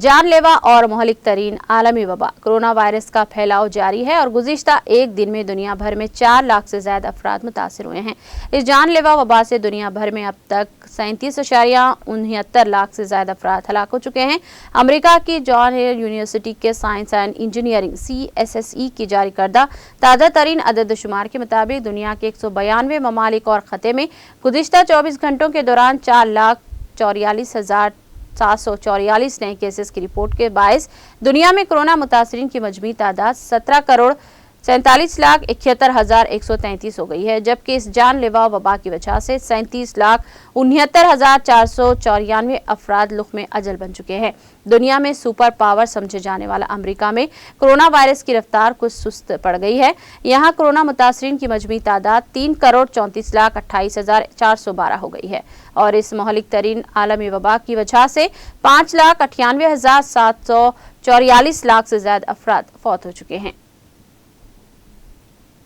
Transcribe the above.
جان لیوا اور مہلک ترین عالمی وبا کورونا وائرس کا پھیلاؤ جاری ہے اور گزشتہ ایک دن میں دنیا بھر میں 4 لاکھ سے زیادہ افراد متاثر ہوئے ہیں۔ اس جان لیوا وبا سے دنیا بھر میں اب تک 37.69 لاکھ سے زیادہ افراد ہلاک ہو چکے ہیں۔ امریکہ کی جان ہیل یونیورسٹی کے سائنس اینڈ انجینئرنگ CSSE کی جاری کردہ تازہ ترین عدد شمار کے مطابق دنیا کے 192 ممالک اور خطے میں گزشتہ 24 گھنٹوں کے دوران 4,44,744 نئے کیسز کی رپورٹ کے باعث دنیا میں کورونا متاثرین کی مجموعی تعداد 17,47,71,133 ہو گئی ہے، جبکہ اس جان لیوا وبا کی وجہ سے 37,69,494 افراد لقمہ اجل بن چکے ہیں۔ دنیا میں سپر پاور سمجھے جانے والا امریکہ میں کورونا وائرس کی رفتار کچھ سست پڑ گئی ہے۔ یہاں کورونا متاثرین کی مجموعی تعداد 3,34,28,412 ہو گئی ہے اور اس مہلک ترین عالمی وبا کی وجہ سے 5,98,744 لاکھ سے زیادہ افراد فوت ہو چکے ہیں۔